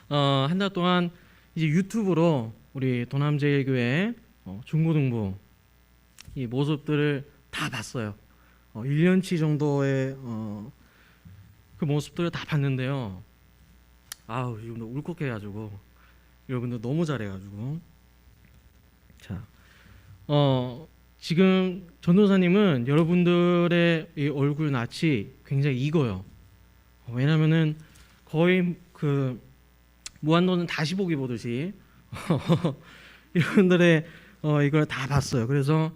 한 달 동안 이제 유튜브로 우리 도남제일교회 중고등부 이 모습들을 다 봤어요. 1년치 정도의 그 모습들을 다 봤는데요. 아우, 여러분들 울컥해가지고 여러분들 너무 잘해가지고 자, 지금 전도사님은 여러분들의 이 얼굴 낯이 굉장히 익어요. 왜냐면은 거의 그 무한도전 다시 보기 보듯이 여러분들의 이걸 다 봤어요. 그래서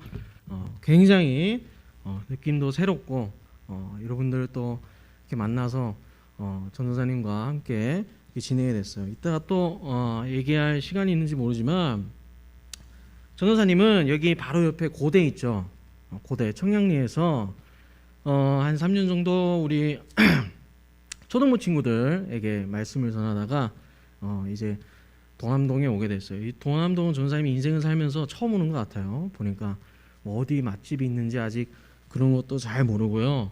굉장히 느낌도 새롭고 여러분들 또 이렇게 만나서 전도사님과 함께 진행이 됐어요. 이따가 또 얘기할 시간이 있는지 모르지만 전도사님은 여기 바로 옆에 고대 있죠. 고대 청량리에서 한 3년 정도 우리 초등부 친구들에게 말씀을 전하다가 이제 동암동에 오게 됐어요. 이 동암동은 전도사님이 인생을 살면서 처음 오는 것 같아요. 보니까 뭐 어디 맛집이 있는지 아직 그런 것도 잘 모르고요.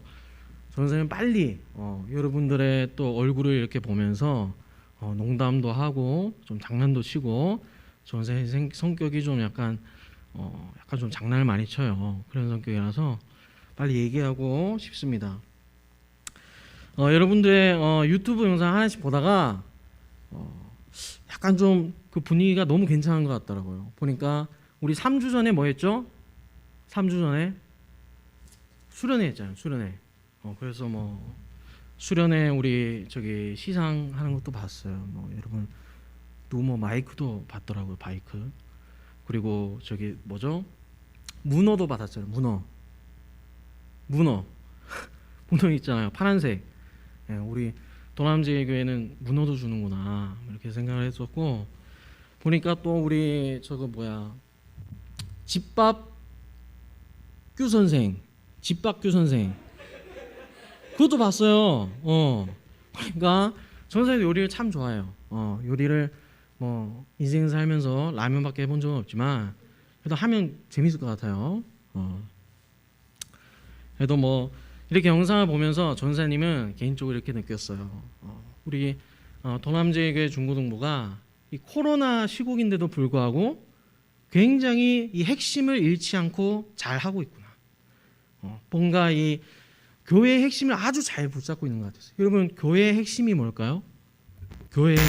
전도사님 빨리 여러분들의 또 얼굴을 이렇게 보면서 농담도 하고 좀 장난도 치고 전도사님 성격이 좀 약간 좀 장난을 많이 쳐요. 그런 성격이라서 빨리 얘기하고 싶습니다. 여러분들의 유튜브 영상 하나씩 보다가 약간 좀 그 분위기가 너무 괜찮은 것 같더라고요. 보니까 우리 3주 전에 뭐 했죠? 3주 전에 수련회 했잖아요. 수련회. 그래서 뭐 수련회 우리 저기 시상하는 것도 봤어요. 뭐 여러분 또 뭐 마이크도 받더라고요. 마이크. 그리고 저기 뭐죠? 문어도 받았잖아요. 문어 문어 있잖아요. 파란색. 예, 우리 도남제일교회는 문어도 주는구나 이렇게 생각을 했었고, 보니까 또 우리 저거 뭐야 집밥규 선생 그것도 봤어요. 그러니까 전사님 요리를 참 좋아해요. 요리를 뭐 인생 살면서 라면밖에 해본 적은 없지만 그래도 하면 재밌을 것 같아요. 그래도 뭐 이렇게 영상을 보면서 전사님은 개인적으로 이렇게 느꼈어요. 우리 도남제일교회 중고등부가 이 코로나 시국인데도 불구하고 굉장히 이 핵심을 잃지 않고 잘 하고 있구나. 뭔가 이 교회의 핵심을 아주 잘 붙잡고 있는 것 같아요. 여러분, 교회의 핵심이 뭘까요? 교회의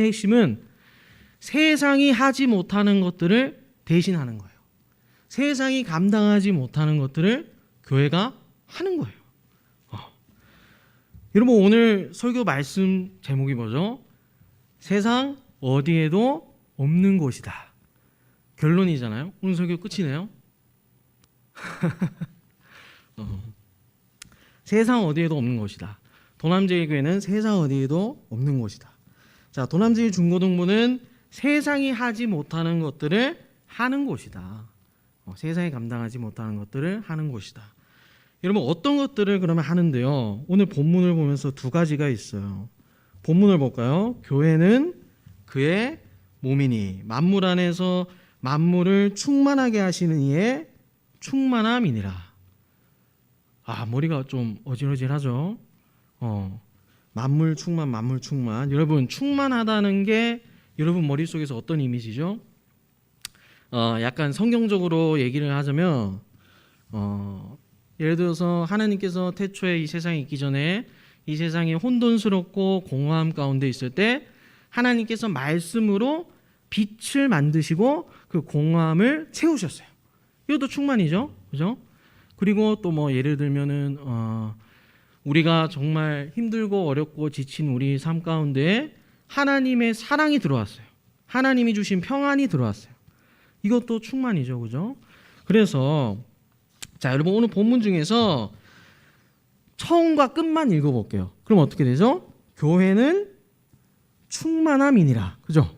핵심은 세상이 하지 못하는 것들을 대신하는 거예요. 세상이 감당하지 못하는 것들을 교회가 하는 거예요. 여러분, 오늘 설교 말씀 제목이 뭐죠? 세상 어디에도 없는 곳이다. 결론이잖아요. 오늘 설교 끝이네요. 세상 어디에도 없는 곳이다. 도남제일교회는 세상 어디에도 없는 곳이다. 자, 도남제일 중고등부는 세상이 하지 못하는 것들을 하는 곳이다. 세상이 감당하지 못하는 것들을 하는 곳이다. 여러분, 어떤 것들을 그러면 하는데요? 오늘 본문을 보면서 두 가지가 있어요. 본문을 볼까요? 교회는 그의 몸이니 만물 안에서 만물을 충만하게 하시는 이의 충만함이니라. 머리가 좀 어질어질하죠? 만물 충만. 여러분, 충만하다는 게 여러분 머릿속에서 어떤 이미지죠? 약간 성경적으로 얘기를 하자면 예를 들어서 하나님께서 태초에 이 세상에 있기 전에 이 세상이 혼돈스럽고 공허함 가운데 있을 때 하나님께서 말씀으로 빛을 만드시고 그 공허함을 채우셨어요. 이것도 충만이죠, 그죠? 그리고 또 뭐 예를 들면은 우리가 정말 힘들고 어렵고 지친 우리 삶 가운데 하나님의 사랑이 들어왔어요. 하나님이 주신 평안이 들어왔어요. 이것도 충만이죠, 그죠? 그래서 자, 여러분, 오늘 본문 중에서 처음과 끝만 읽어볼게요. 그럼 어떻게 되죠? 교회는 충만함이니라, 그죠?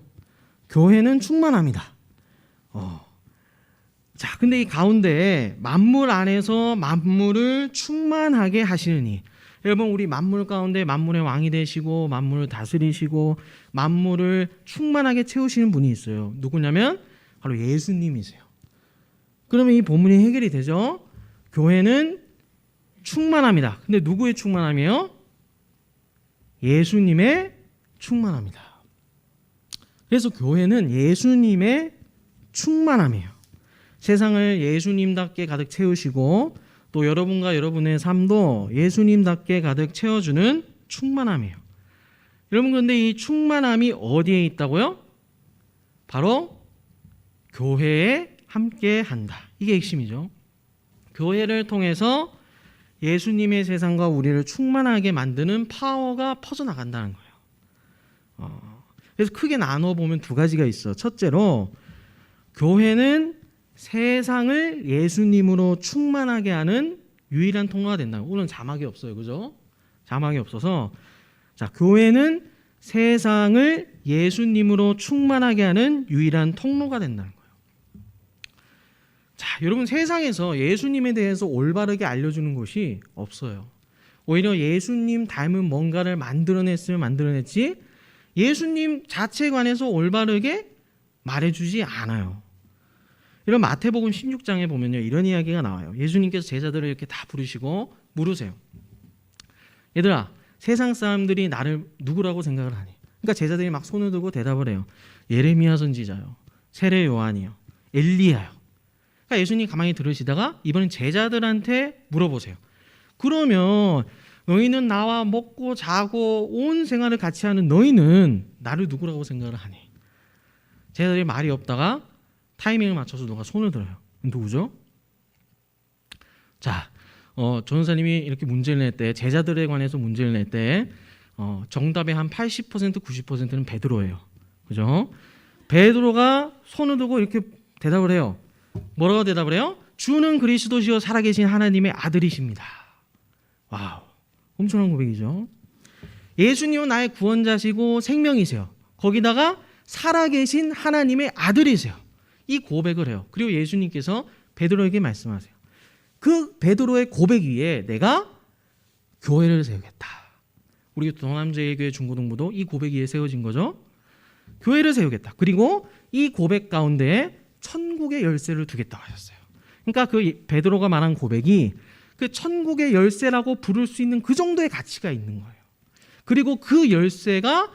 교회는 충만함이다. 자, 근데 이 가운데 만물 안에서 만물을 충만하게 하시느니, 여러분, 우리 만물 가운데 만물의 왕이 되시고 만물을 다스리시고 만물을 충만하게 채우시는 분이 있어요. 누구냐면 바로 예수님이세요. 그러면 이 본문이 해결이 되죠. 교회는 충만합니다. 근데 누구의 충만함이에요? 예수님의 충만합니다. 그래서 교회는 예수님의 충만함이에요. 세상을 예수님답게 가득 채우시고 또 여러분과 여러분의 삶도 예수님답게 가득 채워주는 충만함이에요. 여러분, 그런데 이 충만함이 어디에 있다고요? 바로 교회에 함께 한다. 이게 핵심이죠. 교회를 통해서 예수님의 세상과 우리를 충만하게 만드는 파워가 퍼져나간다는 거예요. 그래서 크게 나눠보면 두 가지가 있어. 첫째로 교회는 세상을 예수님으로 충만하게 하는 유일한 통로가 된다. 오늘 자막이 없어요. 그죠? 자막이 없어서 자, 교회는 세상을 예수님으로 충만하게 하는 유일한 통로가 된다는 거예요. 자, 여러분, 세상에서 예수님에 대해서 올바르게 알려주는 곳이 없어요. 오히려 예수님 닮은 뭔가를 만들어냈으면 만들어냈지 예수님 자체에 관해서 올바르게 말해주지 않아요. 이런 마태복음 16장에 보면요, 이런 이야기가 나와요. 예수님께서 제자들을 이렇게 다 부르시고 물으세요. 얘들아, 세상 사람들이 나를 누구라고 생각을 하니? 그러니까 제자들이 막 손을 들고 대답을 해요. 예레미야 선지자요, 세례 요한이요, 엘리야요. 그러니까 예수님 가만히 들으시다가 이번엔 제자들한테 물어보세요. 그러면 너희는 나와 먹고 자고 온 생활을 같이 하는 너희는 나를 누구라고 생각을 하니? 제자들이 말이 없다가 타이밍을 맞춰서 누가 손을 들어요. 누구죠? 자, 전도사님이 이렇게 문제를 낼 때, 제자들에 관해서 문제를 낼 때 정답의 한 80% 90%는 베드로예요. 그죠? 베드로가 손을 들고 이렇게 대답을 해요. 뭐라고 대답을 해요? 주는 그리스도시요 살아계신 하나님의 아들이십니다. 와우, 엄청난 고백이죠. 예수님은 나의 구원자시고 생명이세요. 거기다가 살아계신 하나님의 아들이세요. 이 고백을 해요. 그리고 예수님께서 베드로에게 말씀하세요. 그 베드로의 고백 위에 내가 교회를 세우겠다. 우리 동남제일교회 중고등부도 이 고백 위에 세워진 거죠. 교회를 세우겠다. 그리고 이 고백 가운데에 천국의 열쇠를 두겠다고 하셨어요. 그러니까 그 베드로가 말한 고백이 그 천국의 열쇠라고 부를 수 있는 그 정도의 가치가 있는 거예요. 그리고 그 열쇠가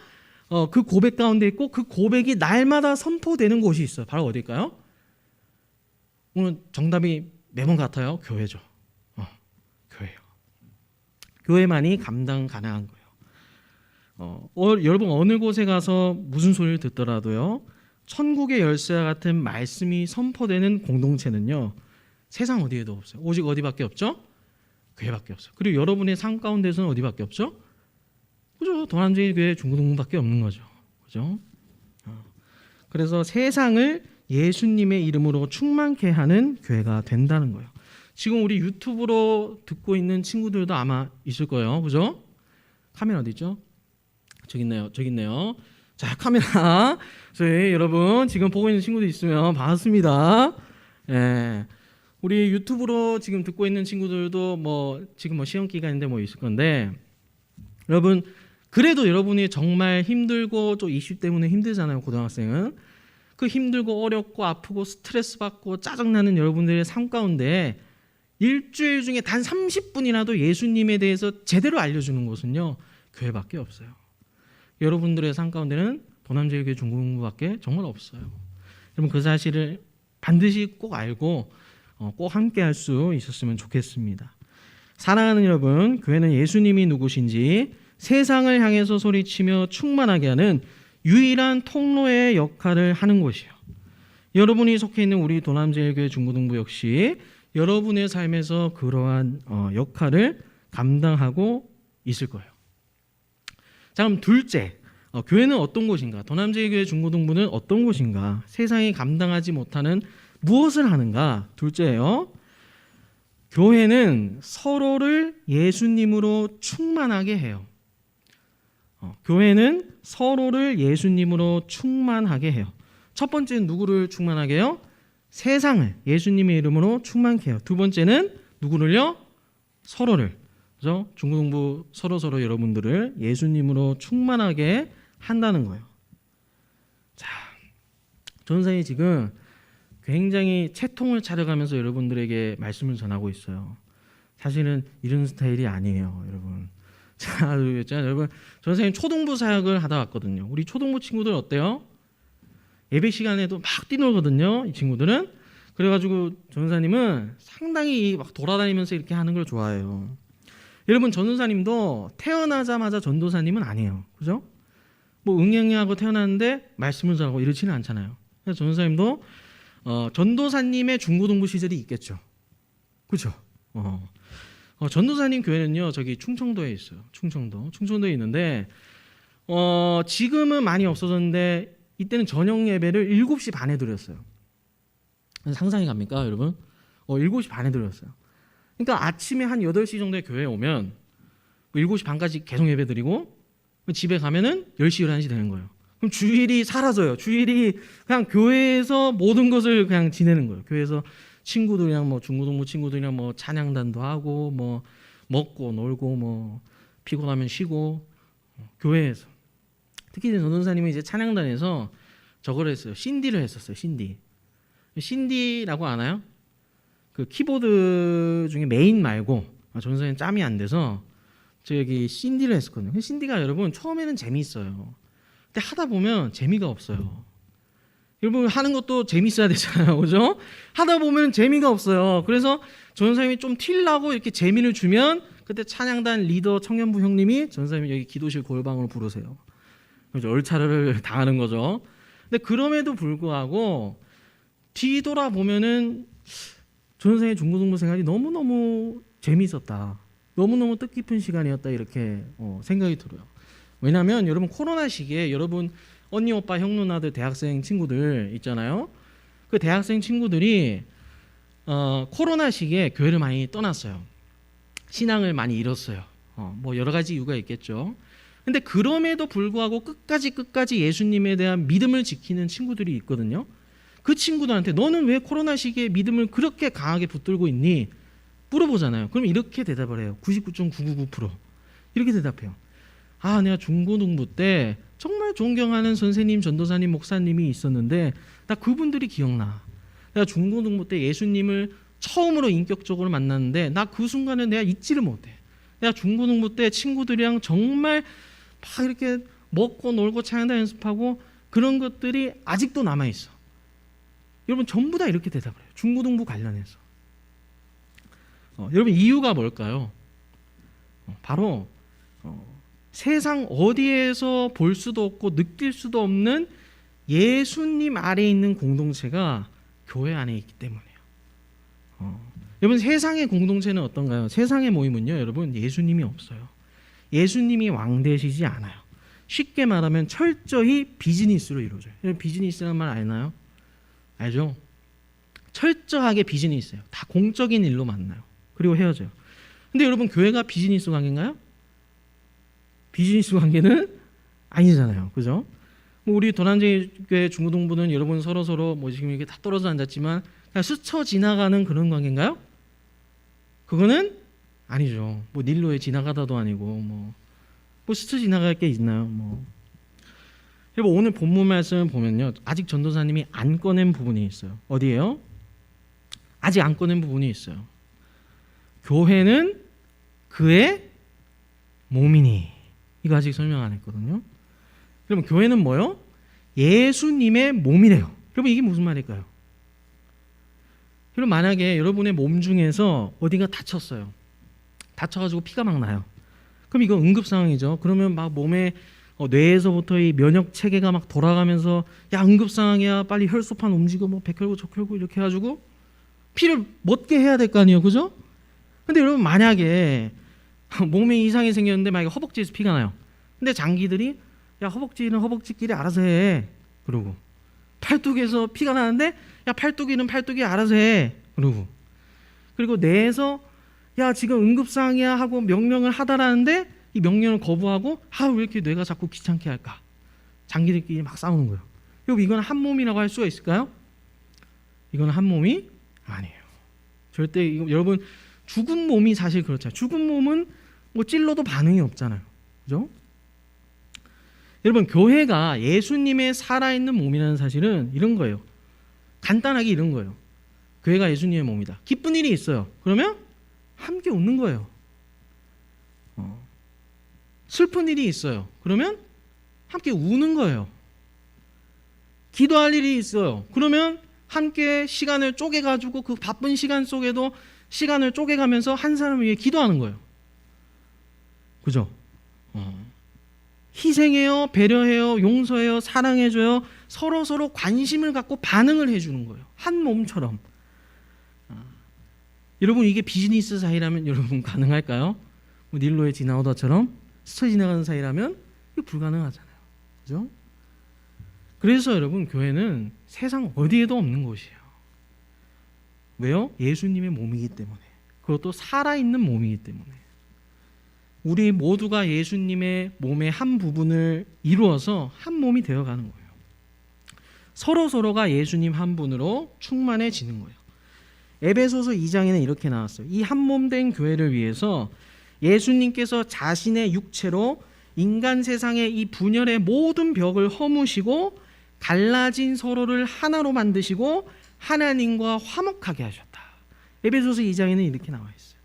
그 고백 가운데 있고 그 고백이 날마다 선포되는 곳이 있어요. 바로 어딜까요? 오늘 정답이 매번 같아요. 교회죠. 교회요. 교회만이 감당 가능한 거예요. 여러분 어느 곳에 가서 무슨 소리를 듣더라도요, 천국의 열쇠와 같은 말씀이 선포되는 공동체는요, 세상 어디에도 없어요. 오직 어디밖에 없죠? 교회밖에 없어요. 그리고 여러분의 삶 가운데서는 어디밖에 없죠? 그죠? 동남제일교회 중고등부밖에 없는 거죠. 그죠? 그래서 세상을 예수님의 이름으로 충만케 하는 교회가 된다는 거예요. 지금 우리 유튜브로 듣고 있는 친구들도 아마 있을 거예요. 그죠? 카메라 어디 있죠? 저기 있네요. 저기 있네요. 자, 카메라. 저희 여러분 지금 보고 있는 친구들 있으면 반갑습니다. 예. 우리 유튜브로 지금 듣고 있는 친구들도 지금 시험 기간인데 있을 건데, 여러분 그래도 여러분이 정말 힘들고 또 이슈 때문에 힘들잖아요. 고등학생은 그 힘들고 어렵고 아프고 스트레스 받고 짜증나는 여러분들의 삶 가운데 일주일 중에 단 30분이라도 예수님에 대해서 제대로 알려주는 곳은요, 교회밖에 없어요. 여러분들의 삶 가운데는 동남제일교회 중고등부밖에 정말 없어요. 여러분 그 사실을 반드시 꼭 알고 꼭 함께 할 수 있었으면 좋겠습니다. 사랑하는 여러분, 교회는 예수님이 누구신지 세상을 향해서 소리치며 충만하게 하는 유일한 통로의 역할을 하는 곳이에요. 여러분이 속해 있는 우리 동남제일교회 중고등부 역시 여러분의 삶에서 그러한 역할을 감당하고 있을 거예요. 자, 그럼 둘째, 교회는 어떤 곳인가? 동남제일교회 중고등부는 어떤 곳인가? 세상이 감당하지 못하는 무엇을 하는가? 둘째예요. 교회는 서로를 예수님으로 충만하게 해요. 교회는 서로를 예수님으로 충만하게 해요. 첫 번째는 누구를 충만하게 해요? 세상을 예수님의 이름으로 충만케 해요. 두 번째는 누구를요? 서로를. 그죠? 중고등부 서로 여러분들을 예수님으로 충만하게 한다는 거예요. 자, 전사님 지금 굉장히 채통을 차려가면서 여러분들에게 말씀을 전하고 있어요. 사실은 이런 스타일이 아니에요, 여러분. 자, 여러분, 전 선생님 초등부 사역을 하다 왔거든요. 우리 초등부 친구들 어때요? 예배 시간에도 막 뛰놀거든요. 이 친구들은. 그래가지고 전사님은 상당히 막 돌아다니면서 이렇게 하는 걸 좋아해요. 여러분, 전도사님도 태어나자마자 전도사님은 아니에요. 그죠? 뭐 응애응애하고 태어났는데 말씀을 잘하고 이렇지는 않잖아요. 그래서 전도사님도 전도사님의 중고등부 시절이 있겠죠. 그죠? 전도사님 교회는요, 저기 충청도에 있어요. 충청도에 있는데 지금은 많이 없어졌는데 이때는 저녁 예배를 7시 반에 드렸어요. 상상이 갑니까, 여러분? 7시 반에 드렸어요. 그러니까 아침에 한 8시 정도에 교회에 오면 7시 반까지 계속 예배 드리고 집에 가면은 10시, 11시 되는 거예요. 그럼 주일이 사라져요. 주일이 그냥 교회에서 모든 것을 그냥 지내는 거예요. 교회에서 친구들이랑 뭐 중고등부 친구들이랑 뭐 찬양단도 하고 뭐 먹고 놀고 뭐 피곤하면 쉬고 교회에서 특히 전도사님은 이제 찬양단에서 저걸 했어요. 신디를 했었어요. 신디라고 아나요? 그 키보드 중에 메인 말고 전도사님 짬이 안 돼서 저기 신디를 했었거든요. 신디가 여러분 처음에는 재미있어요. 근데 하다 보면 재미가 없어요. 여러분 하는 것도 재밌어야 되잖아요, 그죠? 하다 보면 재미가 없어요. 그래서 전도사님이 좀 튈라고 이렇게 재미를 주면 그때 찬양단 리더 청년부 형님이 전도사님 여기 기도실 골방으로 부르세요. 그래서 얼차려를 당하는 거죠. 근데 그럼에도 불구하고 뒤돌아보면은 전도사님의 중고등부 생활이 너무너무 재미있었다. 너무너무 뜻깊은 시간이었다 이렇게 생각이 들어요. 왜냐하면 여러분 코로나 시기에 여러분 언니 오빠 형 누나들 대학생 친구들 있잖아요. 그 대학생 친구들이 코로나 시기에 교회를 많이 떠났어요. 신앙을 많이 잃었어요. 뭐 여러 가지 이유가 있겠죠. 근데 그럼에도 불구하고 끝까지 예수님에 대한 믿음을 지키는 친구들이 있거든요. 그 친구들한테 너는 왜 코로나 시기에 믿음을 그렇게 강하게 붙들고 있니? 물어보잖아요. 그럼 이렇게 대답을 해요. 99.999% 이렇게 대답해요. 아, 내가 중고등부 때 정말 존경하는 선생님, 전도사님, 목사님이 있었는데 나 그분들이 기억나. 내가 중고등부 때 예수님을 처음으로 인격적으로 만났는데 나 그 순간을 내가 잊지를 못해. 내가 중고등부 때 친구들이랑 정말 막 이렇게 먹고 놀고 찬양단 연습하고 그런 것들이 아직도 남아있어. 여러분 전부 다 이렇게 대답을 해요. 중고등부 관련해서. 여러분 이유가 뭘까요? 바로 세상 어디에서 볼 수도 없고 느낄 수도 없는 예수님 아래에 있는 공동체가 교회 안에 있기 때문이에요. 여러분 세상의 공동체는 어떤가요? 세상의 모임은요, 여러분 예수님이 없어요. 예수님이 왕 되시지 않아요. 쉽게 말하면 철저히 비즈니스로 이루어져요. 여러분 비즈니스라는 말 아나요? 알죠? 철저하게 비즈니스예요. 다 공적인 일로 만나요. 그리고 헤어져요. 근데 여러분 교회가 비즈니스 관계인가요? 비즈니스 관계는 아니잖아요. 그죠? 뭐 우리 도난제교회 중고등부는 여러분 서로 뭐 지금 이렇게 다 떨어져 앉았지만 그냥 스쳐 지나가는 그런 관계인가요? 그거는 아니죠. 뭐 닐로에 지나가다도 아니고 뭐 스쳐 지나갈 게 있나요? 뭐 여러분 오늘 본문 말씀을 보면요, 아직 전도사님이 안 꺼낸 부분이 있어요. 어디예요? 아직 안 꺼낸 부분이 있어요. 교회는 그의 몸이니. 이거 아직 설명 안 했거든요. 여러분 교회는 뭐요? 예수님의 몸이래요. 여러분 이게 무슨 말일까요? 여러분 만약에 여러분의 몸 중에서 어디가 다쳤어요. 다쳐가지고 피가 막 나요. 그럼 이거 응급 상황이죠. 그러면 막 몸에 뇌에서부터 이 면역 체계가 막 돌아가면서 야 응급 상황이야 빨리 혈소판 움직여 뭐 백혈구 적혈구 이렇게 해가지고 피를 멎게 해야 될 거 아니에요, 그죠? 근데 여러분 만약에 몸에 이상이 생겼는데 만약에 허벅지에서 피가 나요. 근데 장기들이 야 허벅지는 허벅지끼리 알아서 해. 그러고 팔뚝에서 피가 나는데 야 팔뚝이는 팔뚝이 알아서 해. 그러고 그리고 뇌에서 야 지금 응급상황이야 하고 명령을 하다라는데 이 명령을 거부하고 왜 이렇게 뇌가 자꾸 귀찮게 할까? 장기들끼리 막 싸우는 거예요. 여러분 이건 한 몸이라고 할 수가 있을까요? 이건 한 몸이 아니에요. 절대 여러분 죽은 몸이 사실 그렇잖아요. 죽은 몸은 뭐 찔러도 반응이 없잖아요. 그죠? 여러분 교회가 예수님의 살아있는 몸이라는 사실은 이런 거예요. 간단하게 이런 거예요. 교회가 예수님의 몸이다. 기쁜 일이 있어요. 그러면 함께 웃는 거예요. 슬픈 일이 있어요. 그러면 함께 우는 거예요. 기도할 일이 있어요. 그러면 함께 시간을 쪼개가지고 그 바쁜 시간 속에도 시간을 쪼개가면서 한 사람을 위해 기도하는 거예요. 그죠? 희생해요, 배려해요, 용서해요, 사랑해줘요. 서로 관심을 갖고 반응을 해주는 거예요. 한 몸처럼. 여러분 이게 비즈니스 사이라면 여러분 가능할까요? 뭐 닐로의 지나오다처럼 스쳐 지나가는 사이라면 이거 불가능하잖아요. 그죠? 그래서 여러분 교회는 세상 어디에도 없는 곳이에요. 왜요? 예수님의 몸이기 때문에. 그것도 살아있는 몸이기 때문에. 우리 모두가 예수님의 몸의 한 부분을 이루어서 한 몸이 되어가는 거예요. 서로가 예수님 한 분으로 충만해지는 거예요. 에베소서 2장에는 이렇게 나왔어요. 이 한 몸 된 교회를 위해서 예수님께서 자신의 육체로 인간 세상의 이 분열의 모든 벽을 허무시고 갈라진 서로를 하나로 만드시고 하나님과 화목하게 하셨다. 에베소서 2장에는 이렇게 나와 있어요.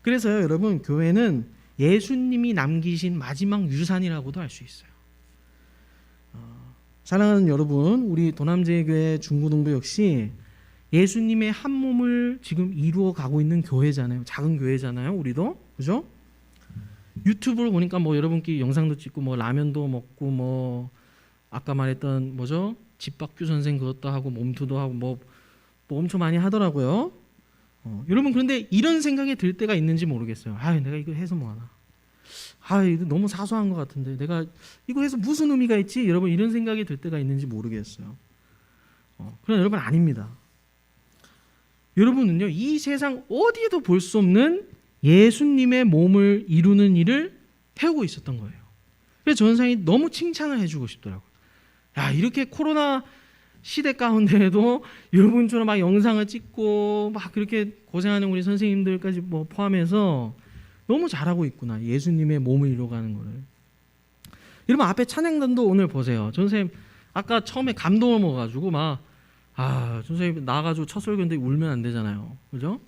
그래서요, 여러분 교회는 예수님이 남기신 마지막 유산이라고도 할 수 있어요. 사랑하는 여러분, 우리 도남제일교회 중구동부 역시 예수님의 한 몸을 지금 이루어 가고 있는 교회잖아요. 작은 교회잖아요. 우리도. 그죠? 유튜브를 보니까 뭐 여러분끼리 영상도 찍고 뭐 라면도 먹고 뭐 아까 말했던 뭐죠? 집박규 선생 그것도 하고 몸투도 하고 뭐 엄청 많이 하더라고요. 여러분 그런데 이런 생각이 들 때가 있는지 모르겠어요. 내가 이거 해서 뭐하나. 이거 너무 사소한 것 같은데 내가 이거 해서 무슨 의미가 있지? 여러분 이런 생각이 들 때가 있는지 모르겠어요. 그러나 여러분 아닙니다. 여러분은요 이 세상 어디에도 볼 수 없는 예수님의 몸을 이루는 일을 해오고 있었던 거예요. 그래서 전사님이 너무 칭찬을 해주고 싶더라고요. 이렇게 코로나 시대 가운데에도 여러분처럼 막 영상을 찍고 막 그렇게 고생하는 우리 선생님들까지 뭐 포함해서 너무 잘하고 있구나. 예수님의 몸을 이루어가는 거를. 여러분 앞에 찬양단도 오늘 보세요. 전사님 아까 처음에 감동을 먹어가지고 막 전사님 나가지고 첫 설교인데 울면 안 되잖아요. 그죠?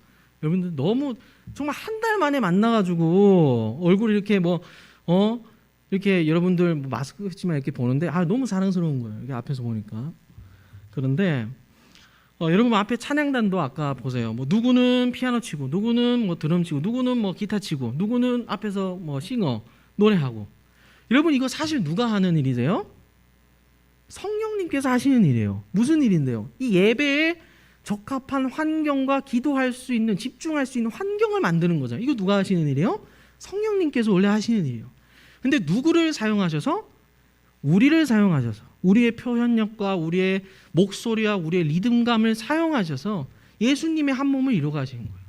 여러분들 너무 정말 한 달 만에 만나가지고 얼굴 이렇게 이렇게 여러분들 마스크 했지만 이렇게 보는데 너무 사랑스러운 거예요. 이게 앞에서 보니까. 그런데 여러분 앞에 찬양단도 아까 보세요. 뭐 누구는 피아노 치고, 누구는 뭐 드럼 치고, 누구는 뭐 기타 치고, 누구는 앞에서 뭐 싱어 노래하고. 여러분 이거 사실 누가 하는 일이세요? 성령님께서 하시는 일이에요. 무슨 일인데요? 이 예배에 적합한 환경과 기도할 수 있는, 집중할 수 있는 환경을 만드는 거잖아요. 이거 누가 하시는 일이에요? 성령님께서 원래 하시는 일이에요. 근데 누구를 사용하셔서? 우리를 사용하셔서, 우리의 표현력과 우리의 목소리와 우리의 리듬감을 사용하셔서 예수님의 한 몸을 이루어 가시는 거예요.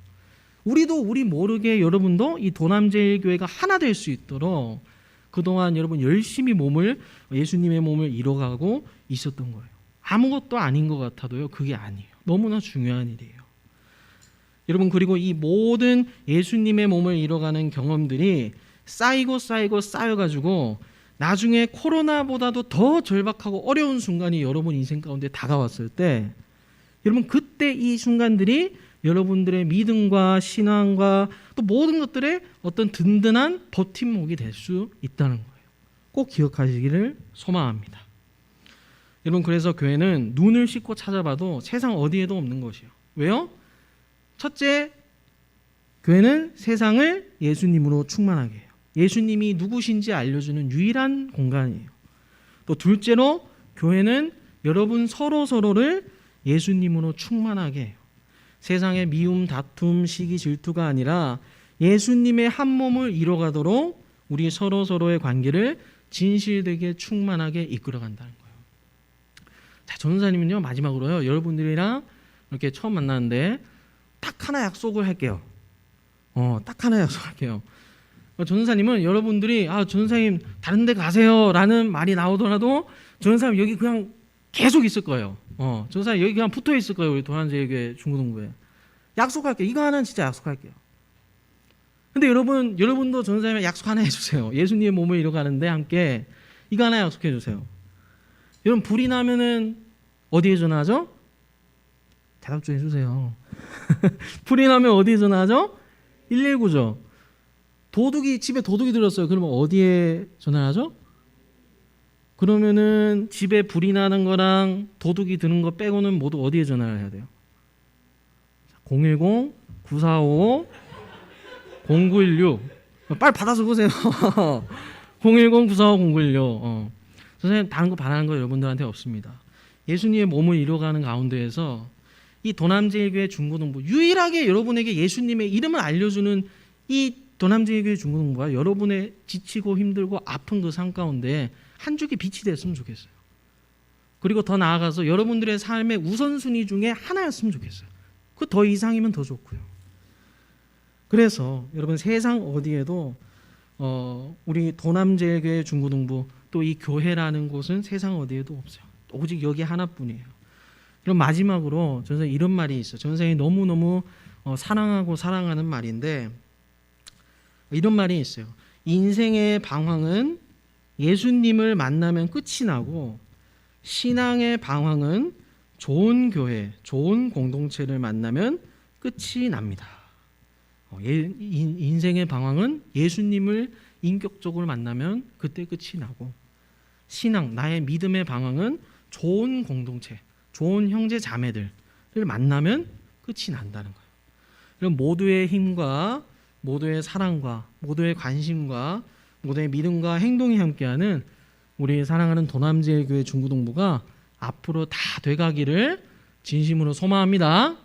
우리도 우리 모르게 여러분도 이 도남제일교회가 하나 될 수 있도록 그동안 여러분 열심히 예수님의 몸을 이뤄가고 있었던 거예요. 아무것도 아닌 것 같아도요, 그게 아니에요. 너무나 중요한 일이에요. 여러분 그리고 이 모든 예수님의 몸을 이뤄가는 경험들이 쌓여가지고 나중에 코로나보다도 더 절박하고 어려운 순간이 여러분 인생 가운데 다가왔을 때 여러분 그때 이 순간들이 여러분들의 믿음과 신앙과 또 모든 것들의 어떤 든든한 버팀목이 될 수 있다는 거예요. 꼭 기억하시기를 소망합니다. 여러분 그래서 교회는 눈을 씻고 찾아봐도 세상 어디에도 없는 것이에요. 왜요? 첫째, 교회는 세상을 예수님으로 충만하게 해요. 예수님이 누구신지 알려주는 유일한 공간이에요. 또 둘째로 교회는 여러분 서로를 예수님으로 충만하게 해요. 세상의 미움, 다툼, 시기, 질투가 아니라 예수님의 한 몸을 이뤄가도록 우리 서로의 관계를 진실되게 충만하게 이끌어간다는 거예요. 자, 전도사님은요 마지막으로요 여러분들이랑 이렇게 처음 만났는데 딱 하나 약속을 할게요. 딱 하나 약속할게요. 전도사님은 여러분들이 전도사님 다른 데 가세요 라는 말이 나오더라도 전도사님 여기 그냥 계속 있을 거예요. 전도사님 여기 그냥 붙어 있을 거예요. 우리 도남제일교회 중구동부에. 약속할게요. 이거 하나는 진짜 약속할게요. 근데 여러분도 전도사님의 약속 하나 해주세요. 예수님의 몸을 이뤄가는데 함께 이거 하나 약속해 주세요. 여러분 불이 나면은 어디에 전화하죠? 대답 좀 해주세요. 불이 나면 어디에 전화하죠? 119죠. 집에 도둑이 들었어요. 그러면 어디에 전화하죠? 그러면은 집에 불이 나는 거랑 도둑이 드는 거 빼고는 모두 어디에 전화를 해야 돼요? 010-945-0916. 빨리 받아서 보세요. 010-945-0916. 선생님 다른 거 바라는 거 여러분들한테 없습니다. 예수님의 몸을 이뤄가는 가운데에서 이 도남제일교회 중고등부, 유일하게 여러분에게 예수님의 이름을 알려주는 이 도남제일교회 중고등부가 여러분의 지치고 힘들고 아픈 그 삶 가운데 한 줄기 빛이 됐으면 좋겠어요. 그리고 더 나아가서 여러분들의 삶의 우선순위 중에 하나였으면 좋겠어요. 그 더 이상이면 더 좋고요. 그래서 여러분 세상 어디에도 우리 도남제일교회 중고등부 또 이 교회라는 곳은 세상 어디에도 없어요. 오직 여기 하나뿐이에요. 그럼 마지막으로 전생에 이런 말이 있어요. 전생에 너무너무 사랑하고 사랑하는 말인데 이런 말이 있어요. 인생의 방황은 예수님을 만나면 끝이 나고 신앙의 방황은 좋은 교회, 좋은 공동체를 만나면 끝이 납니다. 인생의 방황은 예수님을 인격적으로 만나면 그때 끝이 나고 신앙, 나의 믿음의 방황은 좋은 공동체, 좋은 형제 자매들을 만나면 끝이 난다는 거예요. 그럼 모두의 힘과 모두의 사랑과 모두의 관심과 모두의 믿음과 행동이 함께하는 우리 사랑하는 도남제일교회 중고등부가 앞으로 다 돼가기를 진심으로 소망합니다.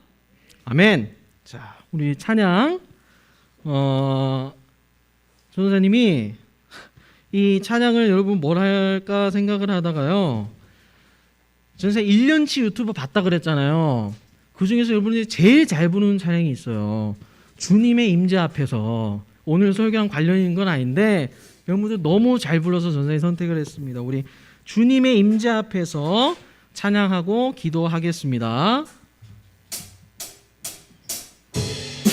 아멘. 자, 우리 찬양 전도사님이 이 찬양을 여러분 뭘 할까 생각을 하다가요. 전세 1년치 유튜브 봤다 그랬잖아요. 그 중에서 여러분이 제일 잘 부르는 찬양이 있어요. 주님의 임재 앞에서. 오늘 설교랑 관련 있는 건 아닌데 여러분들 너무 잘 불러서 전사에 선택을 했습니다. 우리 주님의 임재 앞에서 찬양하고 기도하겠습니다.